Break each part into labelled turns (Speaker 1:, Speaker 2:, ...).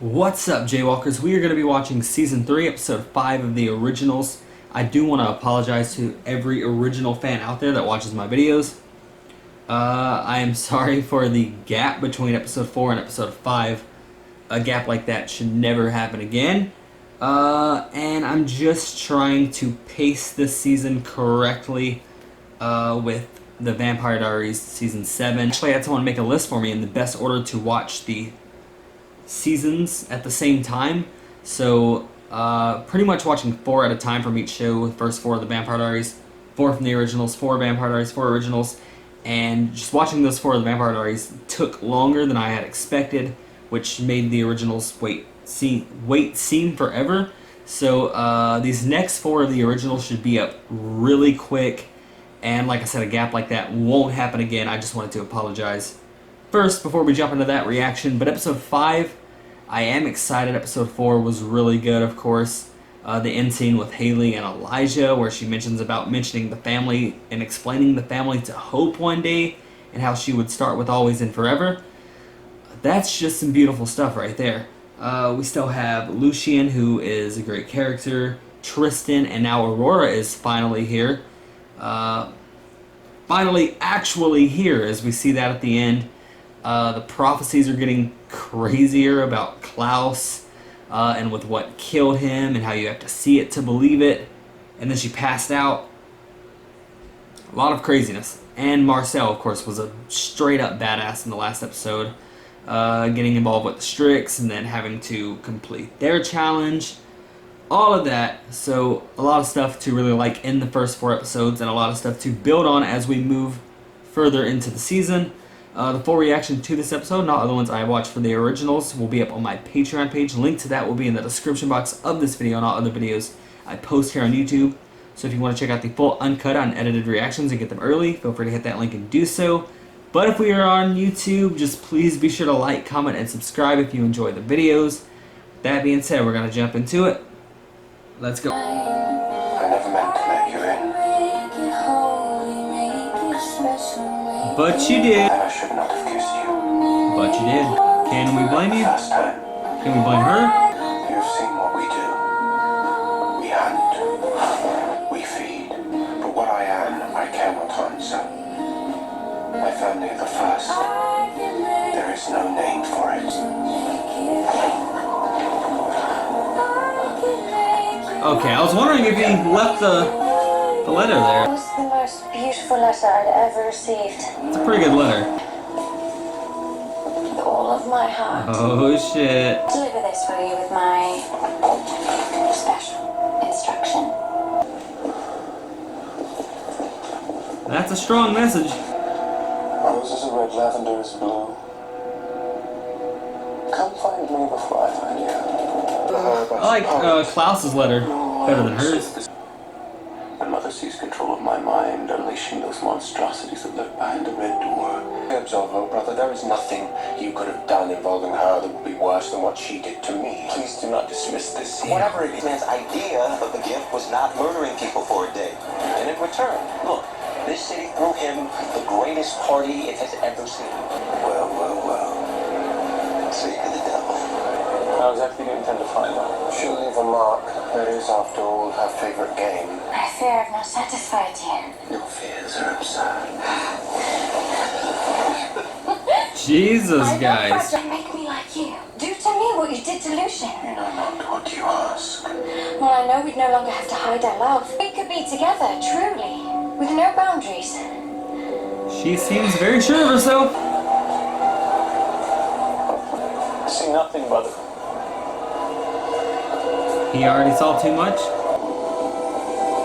Speaker 1: What's up, Jaywalkers? We are going to be watching Season 3, Episode 5 of the Originals. I do want to apologize to every original fan out there that watches my videos. I am sorry for the gap between Episode 4 and Episode 5. A gap like that should never happen again. And I'm just trying to pace this season correctly with the Vampire Diaries Season 7. Actually, I had someone make a list for me in the best order to watch the seasons at the same time, so pretty much watching 4 at a time from each show. The first 4 of the Vampire Diaries, 4 from the originals, 4 Vampire Diaries, 4 originals, and just watching those 4 of the Vampire Diaries took longer than I had expected, which made the originals wait seem forever. So these next 4 of the originals should be up really quick, and like I said, a gap like that won't happen again. I just wanted to apologize first before we jump into that reaction. But episode 5, I am excited. Episode 4 was really good, of course. The end scene with Haley and Elijah, where she mentioning the family and explaining the family to Hope one day, and how she would start with Always and Forever. That's just some beautiful stuff right there. We still have Lucien, who is a great character, Tristan, and now Aurora is finally here. Finally actually here, as we see that at the end. The prophecies are getting crazier about Klaus and with what killed him and how you have to see it to believe it. And then she passed out. A lot of craziness. And Marcel, of course, was a straight up badass in the last episode. Getting involved with the Strix and then having to complete their challenge. All of that. So a lot of stuff to really like in the first 4 episodes, and a lot of stuff to build on as we move further into the season. The full reaction to this episode, not other ones I watched for the originals, will be up on my Patreon page. Link to that will be in the description box of this video and all other videos I post here on YouTube. So if you want to check out the full uncut, unedited reactions and get them early, feel free to hit that link and do so. But if we are on YouTube, just please be sure to like, comment, and subscribe if you enjoy the videos. That being said, we're going to jump into it. Let's go.
Speaker 2: I never meant to let you in.
Speaker 1: But you did.
Speaker 2: And I should not have kissed you.
Speaker 1: But you did. Can we blame you?
Speaker 2: First time.
Speaker 1: Can we blame her?
Speaker 2: You've seen what we do. We hunt. We feed. But what I am, I cannot answer. My family are the first. There is no name for it.
Speaker 1: Okay, I was wondering if he left the letter there.
Speaker 3: It was the most beautiful letter I'd ever received.
Speaker 1: It's a pretty good letter.
Speaker 3: With all of my heart.
Speaker 1: Oh shit.
Speaker 3: Deliver this for you with my special instruction.
Speaker 1: That's a strong message.
Speaker 2: Roses are red, lavender is blue. Come find me before I find you.
Speaker 1: I like Klaus's letter better than hers.
Speaker 2: When Mother sees control of my mind, unleashing those monstrosities that lurk behind the red door. Absolve her, brother. There is nothing you could have done involving her that would be worse than what she did to me. Please do not dismiss this scene.
Speaker 4: Whatever it is, man's idea of the gift was not murdering people for a day. And in return, look, this city threw him the greatest party it has ever seen.
Speaker 2: Well, well, well.
Speaker 4: So you the devil.
Speaker 2: How exactly do you intend to find her? She'll leave a mark. That is, after all, her favorite game.
Speaker 3: I fear I've not satisfied you.
Speaker 2: Your fears are absurd.
Speaker 1: Jesus, guys.
Speaker 3: Don't make me like you. Do to me what you did to Lucien.
Speaker 2: You know not what you ask.
Speaker 3: Well, I know we'd no longer have to hide our love. We could be together, truly, with no boundaries.
Speaker 1: She seems very sure of herself.
Speaker 2: I see nothing, brother.
Speaker 1: He already saw too much.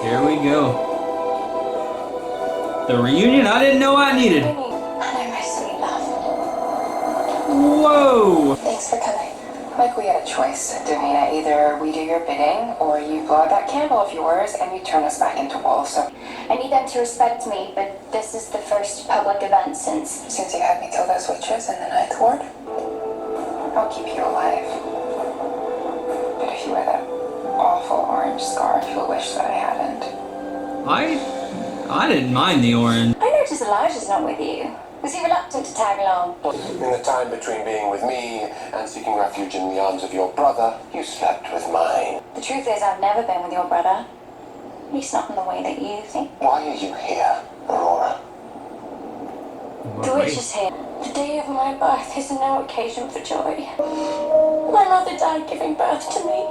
Speaker 1: Here we go. The reunion I didn't know I needed.
Speaker 3: I know my sweet love.
Speaker 1: Whoa!
Speaker 5: Thanks for coming. Like we had a choice, Davina. Either we do your bidding, or you blow out that candle of yours and you turn us back into wolves. So
Speaker 3: I need them to respect me, but this is the first public event since
Speaker 5: you had me kill those witches in the Ninth Ward, I'll keep you alive. But if you wear that awful orange scarf, you'll wish that I hadn't.
Speaker 1: I didn't mind the orange.
Speaker 3: I notice Elijah's not with you. Was he reluctant reluctant to tag along.
Speaker 2: In the time between being with me and seeking refuge in the arms of your brother, you slept with mine.
Speaker 3: The truth is, I've never been with your brother. At least not in the way that you think.
Speaker 2: Why are you here, Aurora?
Speaker 3: The witch is here. The day of my birth is no occasion for joy. My mother died giving birth to me.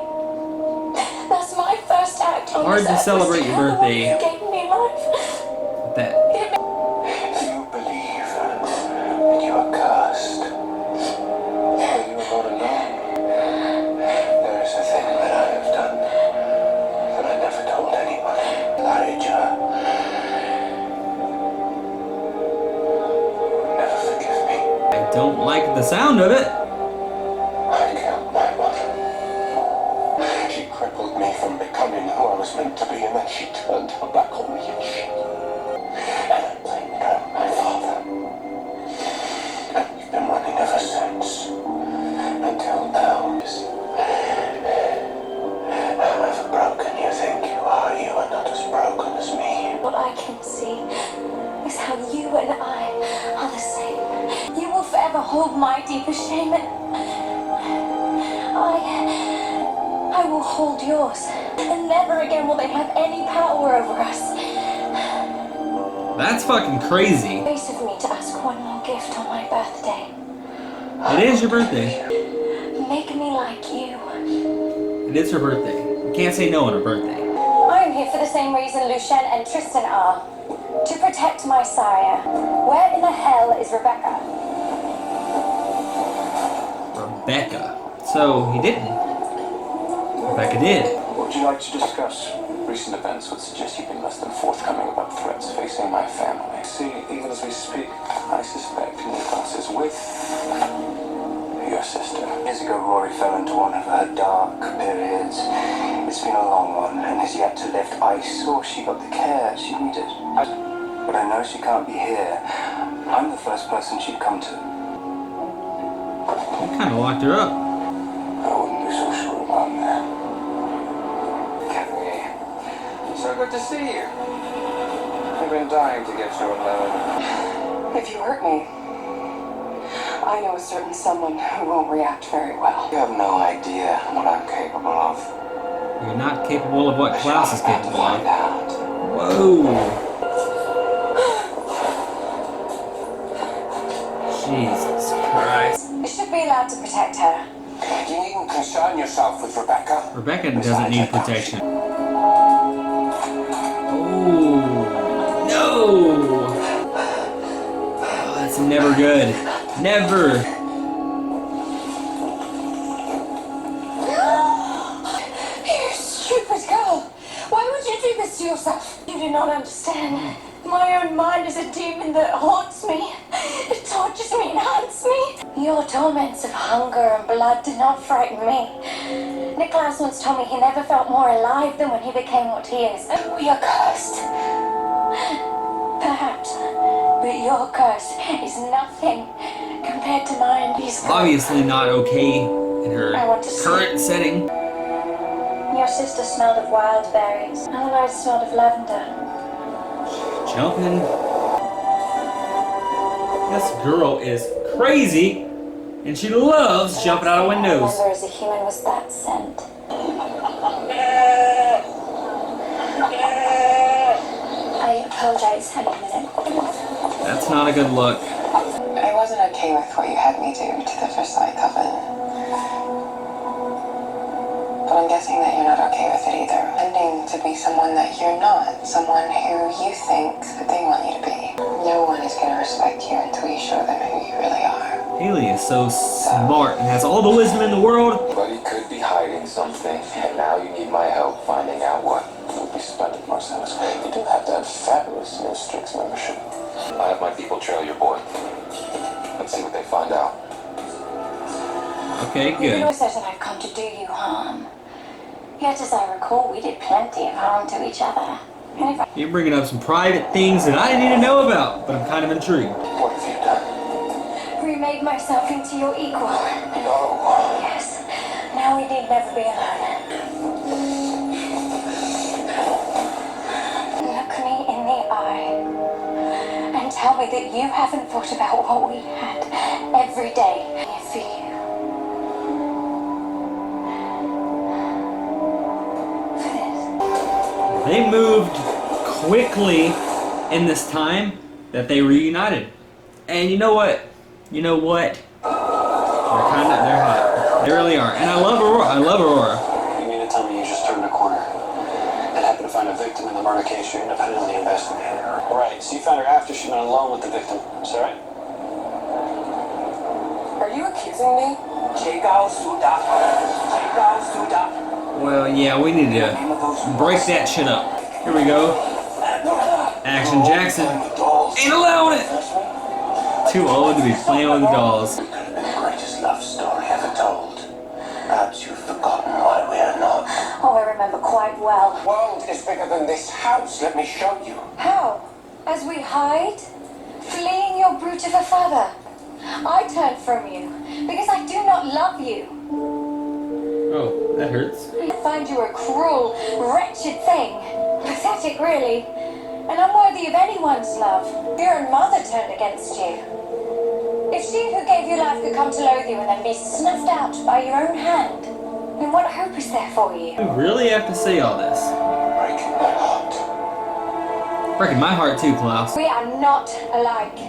Speaker 3: That's my first act on
Speaker 1: Hard
Speaker 3: this
Speaker 1: to
Speaker 3: earth,
Speaker 1: celebrate
Speaker 3: was
Speaker 1: your
Speaker 3: tell the one
Speaker 1: birthday.
Speaker 3: who gave me life.
Speaker 1: That
Speaker 2: You believe that you are cursed. But you are not alone. There is a thing that I have done that I never told anyone. Elijah. Never forgive me.
Speaker 1: I don't like the sound of it.
Speaker 2: I killed my mother. She crippled me from becoming who I was meant to be, and then she turned her back on me and she... And I blamed her, my father. And we've been running ever since. Until now. However broken you think you are not as broken as me.
Speaker 3: What I can see is how you and I are the same. You will forever hold my deepest shame, and I will hold yours. And never again will they have any power over us.
Speaker 1: That's fucking crazy.
Speaker 3: Nice of me to ask one more gift on my birthday.
Speaker 1: It is your birthday.
Speaker 3: Make me like you.
Speaker 1: It is her birthday. You can't say no on her birthday.
Speaker 3: I'm here for the same reason Lucien and Tristan are. To protect my sire. Where in the hell is Rebecca?
Speaker 1: Rebecca. So he didn't. Rebecca did.
Speaker 2: What would you like to discuss? Recent events would suggest you've been less than forthcoming about threats facing my family. See, even as we speak, I suspect Nicholas is with your sister.
Speaker 4: Years ago, Rory fell into one of her dark periods. It's been a long one and has yet to lift. I saw she got the care she needed. But I know she can't be here. I'm the first person she'd come to.
Speaker 1: You kind of locked her up.
Speaker 2: I wouldn't be so sure about that.
Speaker 4: Kathy, so good to see you. I've been dying to get you alone.
Speaker 5: If you hurt me, I know a certain someone who won't react very well.
Speaker 4: You have no idea what I'm capable of.
Speaker 1: You're not capable of what Klaus is
Speaker 4: About to
Speaker 1: capable
Speaker 4: find
Speaker 1: of.
Speaker 4: out.
Speaker 1: Whoa. Jesus Christ.
Speaker 3: You should be allowed to protect her.
Speaker 2: You needn't concern yourself with Rebecca.
Speaker 1: Rebecca doesn't need protection. Oh, no. Oh, that's never good. Never.
Speaker 3: You stupid girl! Why would you do this to yourself? You do not understand. My own mind is a demon that haunts me. It tortures me and hunts me. Your torments of hunger and blood do not frighten me. Nicholas once told me he never felt more alive than when he became what he is. We are cursed. Perhaps. But your curse is nothing compared to mine.
Speaker 1: Obviously not okay in her
Speaker 3: I want to see.
Speaker 1: current setting.
Speaker 3: Your sister smelled of wild berries, and I smelled of lavender.
Speaker 1: Jumping. This girl is crazy, and she loves jumping out of windows.
Speaker 3: I remember as a human was that scent. I apologize. Any minute.
Speaker 1: That's not a good look.
Speaker 5: I wasn't okay with what you had me do to the Versailles Coven. But I'm guessing that you're not okay with it either. Pretending to be someone that you're not. Someone who you think that they want you to be. No one is going to respect you until you show them who you really are.
Speaker 1: Haley is so smart and has all the wisdom in the world.
Speaker 2: But he could be hiding something, and now you need my help finding out what. It would be splendid, Marcellus. You do have to have fabulous Strix membership. I have my people trail your boy. Let's see what they find out.
Speaker 1: Okay,
Speaker 3: You
Speaker 1: good.
Speaker 3: always said that I've come to do you harm. Yet, as I recall, we did plenty of harm to each other. And if I
Speaker 1: You're bringing up some private things that I didn't need to know about, but I'm kind of intrigued.
Speaker 2: What have you done?
Speaker 3: remade myself into your equal.
Speaker 2: No.
Speaker 3: Yes. Now we need never be alone. Look me in the eye and tell tell me that you haven't thought about what we had every day for you. For this.
Speaker 1: They moved quickly in this time that they reunited. And you know what? You know what? They're hot. They really are. And I love Aurora. I love Aurora.
Speaker 4: You mean to tell me you just turned a corner and happened to find a victim in the murder case you're independently investigating? Right, so you found her after she went alone with the victim, is that right?
Speaker 5: Are you accusing me?
Speaker 1: Well, yeah, we need to break that shit up. Here we go. Action Jackson. Ain't allowing it! Too old to be playing with dolls.
Speaker 2: It could have been the greatest love story ever told. Perhaps you've forgotten why we are not.
Speaker 3: Oh, I remember quite well.
Speaker 2: The world is bigger than this house. Let me show you.
Speaker 3: How? As we hide? Fleeing your brute of a father. I turned from you because I do not love you.
Speaker 1: Oh, that hurts.
Speaker 3: I find you a cruel, wretched thing. Pathetic, really. And unworthy of anyone's love. Your own mother turned against you. If she who gave you life could come to loathe you and then be snuffed out by your own hand, then what hope is there for you?
Speaker 1: You really have to say all this.
Speaker 2: Breaking my heart.
Speaker 1: Breaking my heart too, Klaus.
Speaker 3: We are not alike.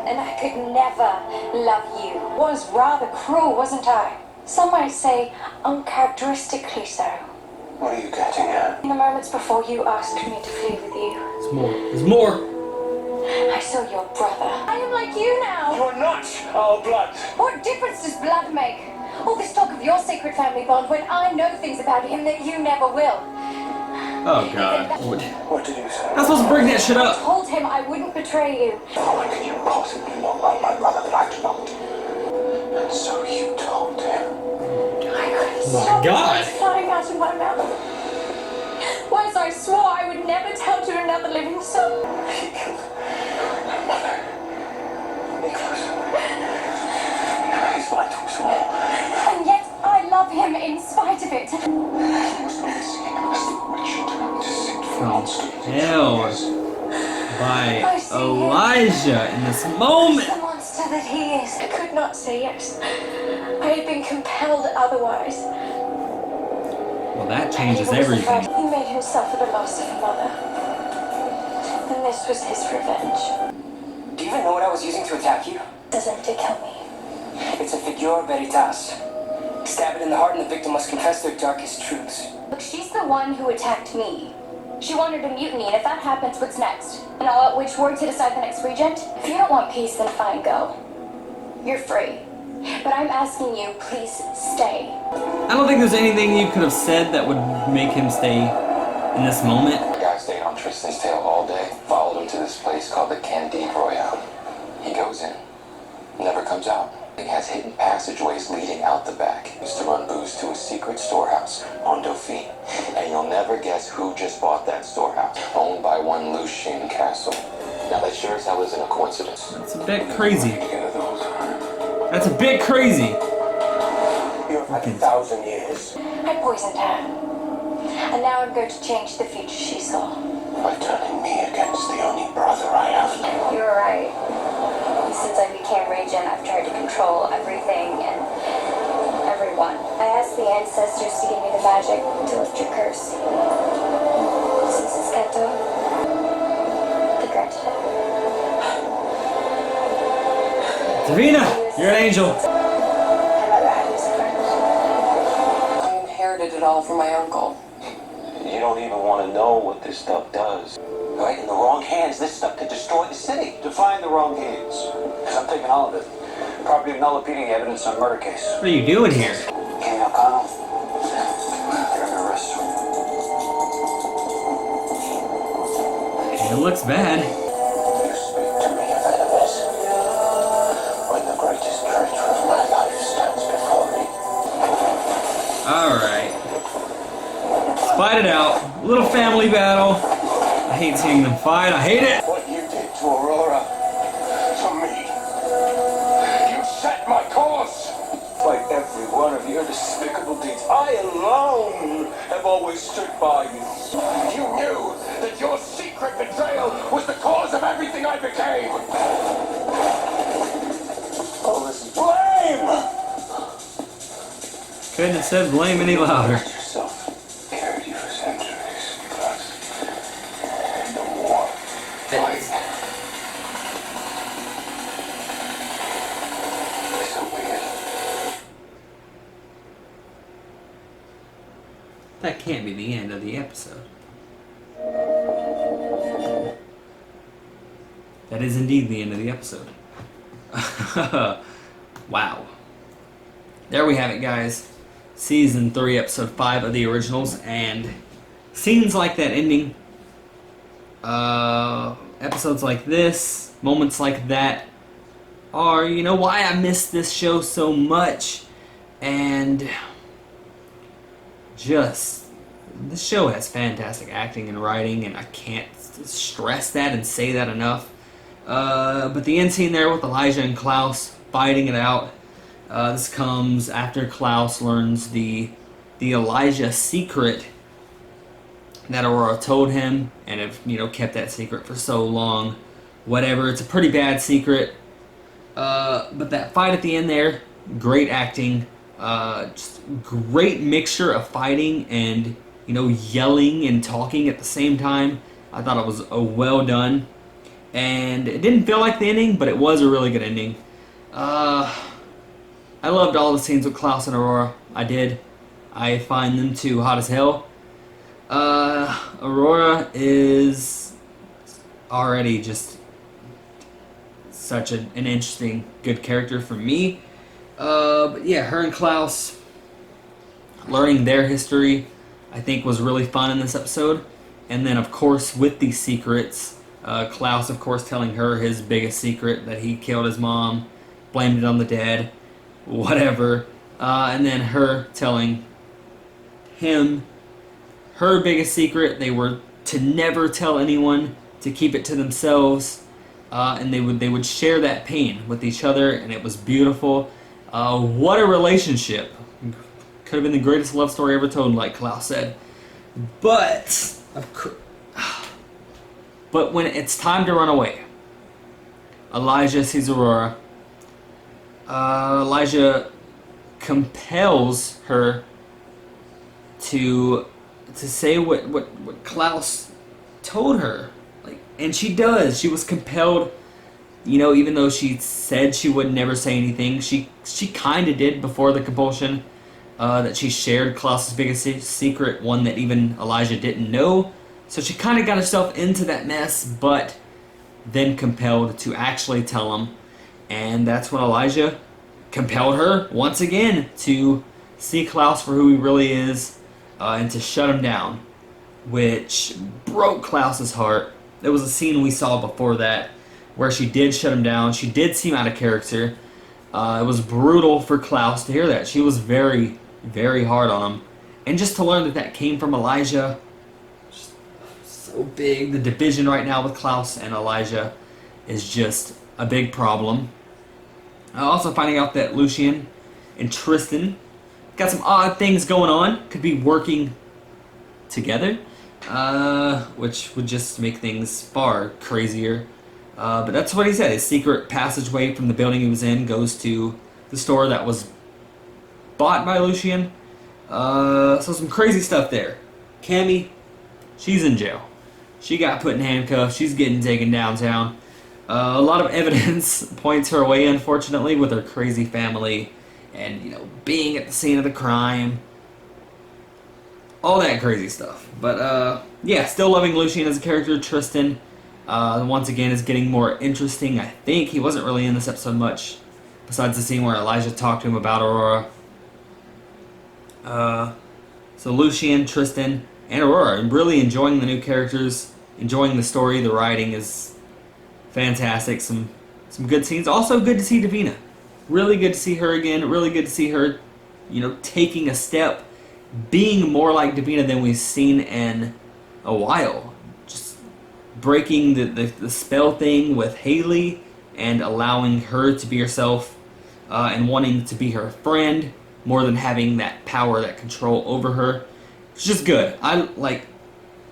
Speaker 3: And I could never love you. Was rather cruel, wasn't I? Some might say uncharacteristically so.
Speaker 2: What are you getting at?
Speaker 3: In the moments before you asked me to flee with you,
Speaker 1: There's more. There's more.
Speaker 3: I saw your brother. I am like you now.
Speaker 2: You're not our blood.
Speaker 3: What difference does blood make? All this talk of your secret family bond when I know things about him that you never will.
Speaker 1: Oh God.
Speaker 2: What did you say?
Speaker 1: I'm supposed to bring that shit
Speaker 3: I
Speaker 1: up.
Speaker 3: told him I wouldn't betray you.
Speaker 2: How could you possibly not love my brother that I do not? And so you told him.
Speaker 3: I couldn't
Speaker 1: My
Speaker 3: stop
Speaker 1: God.
Speaker 3: words flying out of my mouth. Words I swore I would never tell to another living soul.
Speaker 2: He killed my mother. Nicholas. His light was small.
Speaker 3: And yet I love him in spite of it.
Speaker 2: He was not the skinless, wretched, deceitful monster.
Speaker 1: Hell. By Elijah in this moment.
Speaker 3: The monster that he is. I could not say yes. I had been compelled otherwise.
Speaker 1: Well, that
Speaker 3: He
Speaker 1: changes
Speaker 3: was
Speaker 1: everything.
Speaker 3: afraid. He made himself the loss of a mother. And this was his revenge.
Speaker 6: Do you even know what I was using to attack you?
Speaker 3: Doesn't to kill me.
Speaker 6: It's a figure veritas. Stab it in the heart and the victim must confess their darkest truths.
Speaker 3: Look, she's the one who attacked me. She wanted a mutiny, and if that happens, what's next? An all-out witch war to decide the next regent? If you don't want peace, then fine, go. You're free. But I'm asking you, please stay.
Speaker 1: I don't think there's anything you could have said that would make him stay in this moment.
Speaker 7: The guy stayed on Tristan's tail all day, followed him to this place called the Candide Royale. He goes in, never comes out. He has hidden passageways leading out the back. He used to run booze to a secret storehouse on Dauphine. And you'll never guess who just bought that storehouse, owned by one Lucien Castle. Now that sure as hell isn't a coincidence.
Speaker 1: It's a bit crazy.
Speaker 2: Together the whole time.
Speaker 1: That's a bit crazy.
Speaker 2: You've had 1,000 years.
Speaker 3: I poisoned her. And now I'm going to change the future she saw.
Speaker 2: By turning me against the only brother I have.
Speaker 3: You're right. Since I became regent, I've tried to control everything and everyone. I asked the ancestors to give me the magic to lift your curse. Since it's Gato, they granted it.
Speaker 1: Davina, you're an angel.
Speaker 3: I'd rather have you as a friend.
Speaker 5: I inherited it all from my uncle.
Speaker 7: You don't even want to know what this stuff does.
Speaker 4: Right? In the wrong hands, this stuff could destroy the city.
Speaker 6: Define the wrong hands. Because I'm taking all of it. Property of null impeding evidence on murder case.
Speaker 1: What are you doing here?
Speaker 4: King O'Connell, you're under arrest.
Speaker 1: It looks bad.
Speaker 2: You speak to me of enemies. When the greatest treasure of my life stands before me.
Speaker 1: Alright. Let's fight it out. Little family battle. I hate seeing them fight. I hate it.
Speaker 2: What you did to Aurora, to me. You set my course.
Speaker 8: Like every one of your despicable deeds, I alone have always stood by you.
Speaker 2: You knew that your secret betrayal was the cause of
Speaker 8: of everything I became. All this blame!
Speaker 1: Couldn't have said blame any louder.
Speaker 2: Yourself carried you for centuries, plus the war fight. So weird.
Speaker 1: That can't be the end of the episode. That is indeed the end of the episode. Wow. There we have it, guys. Season 3, Episode 5 of the originals. And scenes like that ending, episodes like this, moments like that, are, you know, why I miss this show so much. And just, this show has fantastic acting and writing, and I can't stress that and say that enough. But the end scene there with Elijah and Klaus fighting it out, this comes after Klaus learns the Elijah secret that Aurora told him, and have, you know, kept that secret for so long. Whatever, it's a pretty bad secret. But that fight at the end there, great acting, just great mixture of fighting and, you know, yelling and talking at the same time. I thought it was well done. And it didn't feel like the ending, but it was a really good ending. I loved all the scenes with Klaus and Aurora. I did. I find them two hot as hell. Aurora is already just such an interesting, good character for me. But yeah, her and Klaus, learning their history, I think was really fun in this episode. And then, of course, with these secrets, Klaus, of course, telling her his biggest secret, that he killed his mom, blamed it on the dead, whatever. And then her telling him her biggest secret. They were to never tell anyone, to keep it to themselves, and they would share that pain with each other, and it was beautiful. What a relationship. Could have been the greatest love story ever told, like Klaus said. But when it's time to run away, Elijah sees Aurora. Elijah compels her to say what Klaus told her, like, and she does. She was compelled, you know, even though she said she would never say anything. She kind of did before the compulsion. That she shared Klaus's biggest secret, one that even Elijah didn't know. So she kind of got herself into that mess, but then compelled to actually tell him. And that's when Elijah compelled her, once again, to see Klaus for who he really is, and to shut him down, which broke Klaus's heart. There was a scene we saw before that where she did shut him down. She did seem out of character. It was brutal for Klaus to hear that. She was very, very hard on him. And just to learn that that came from Elijah, so big. The division right now with Klaus and Elijah is just a big problem. Also finding out that Lucien and Tristan got some odd things going on, could be working together, which would just make things far crazier. But that's what he said. His secret passageway from the building he was in goes to the store that was bought by Lucien. So some crazy stuff there. Cammy, she's in jail. She got put in handcuffs. She's getting taken downtown. A lot of evidence points her way, unfortunately, with her crazy family and, you know, being at the scene of the crime. All that crazy stuff. But, yeah, still loving Lucien as a character. Tristan, once again, is getting more interesting, I think. He wasn't really in this episode much, besides the scene where Elijah talked to him about Aurora. So Lucien, Tristan, and Aurora, I'm really enjoying the new characters, enjoying the story. The writing is fantastic. Some good scenes. Also good to see Davina. Really good to see her again. Really good to see her, you know, taking a step, being more like Davina than we've seen in a while. Just breaking the spell thing with Haley and allowing her to be herself, and wanting to be her friend more than having that power, that control over her. It's just good. I like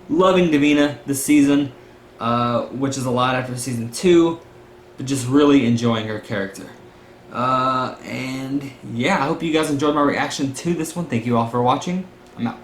Speaker 1: loving Davina this season. which is a lot after season 2, but just really enjoying her character. And yeah, I hope you guys enjoyed my reaction to this one. Thank you all for watching. I'm out.